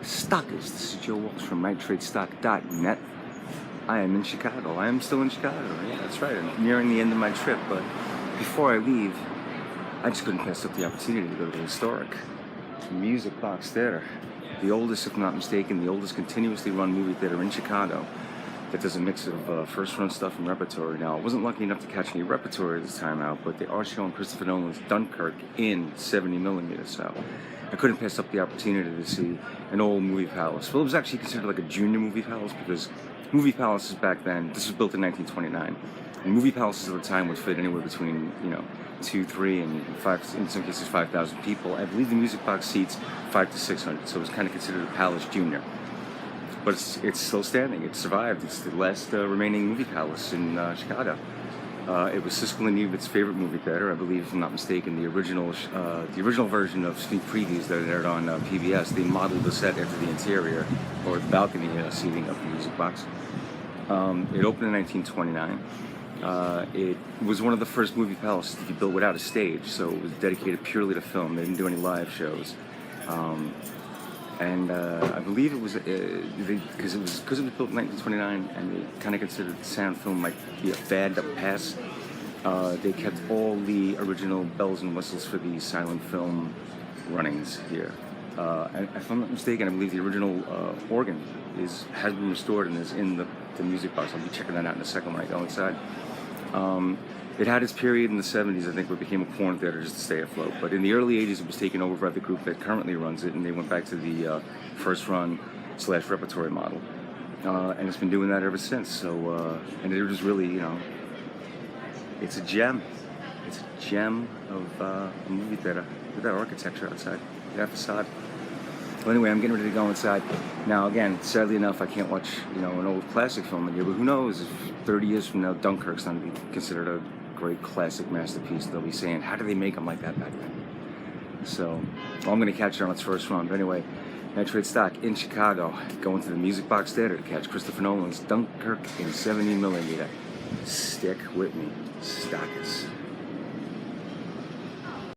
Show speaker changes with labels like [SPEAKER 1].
[SPEAKER 1] Stockers, this is Joe Walsh from NightTradeStock.net. I am in Chicago. I am still in Chicago. Yeah, that's right. I'm nearing the end of my trip, but before I leave, I just couldn't pass up the opportunity to go to the historic Music Box Theater. The oldest, if not mistaken, the oldest continuously run movie theater in Chicago that does a mix of first-run stuff and repertory. Now, I wasn't lucky enough to catch any repertory this time out, but they are showing Christopher Nolan's Dunkirk in 70mm, so I couldn't pass up the opportunity to see an old movie palace. Well, it was actually considered like a junior movie palace because movie palaces back then, this was built in 1929, and movie palaces at the time would fit anywhere between, 2, 3, and 5, in some cases 5,000 people. I believe the Music Box seats 500 to 600, so it was kind of considered a palace junior. But it's still standing. It survived. It's the last remaining movie palace in Chicago. It was Siskel and Ebnert's favorite movie theater, I believe, if I'm not mistaken. The original version of sneak previews that aired on PBS, they modeled the set after the interior or the balcony seating of the Music Box. It opened in 1929. It was one of the first movie palaces to be built without a stage, so it was dedicated purely to film. They didn't do any live shows. I believe it was because it was built in 1929, and they kind of considered sound film might be a fad that would pass. They kept all the original bells and whistles for the silent film runnings here. And if I'm not mistaken, I believe the original organ has been restored and is in the Music Box. I'll be checking that out in a second when I go inside. It had its period in the 70s, I think, where it became a porn theater just to stay afloat. But in the early 80s, it was taken over by the group that currently runs it, and they went back to the first run / repertory model. And it's been doing that ever since. So, and it was really, it's a gem. It's a gem of a movie theater. Look at that architecture outside, that facade. Well, anyway, I'm getting ready to go inside. Now, again, sadly enough, I can't watch, an old classic film in here, but who knows if 30 years from now, Dunkirk's not going to be considered a great classic masterpiece. They'll be saying, how did they make them like that back then? So, I'm going to catch it on its first run. But anyway, I trade stock in Chicago, going to the Music Box Theater to catch Christopher Nolan's Dunkirk in 70mm. Stick with me, stockers.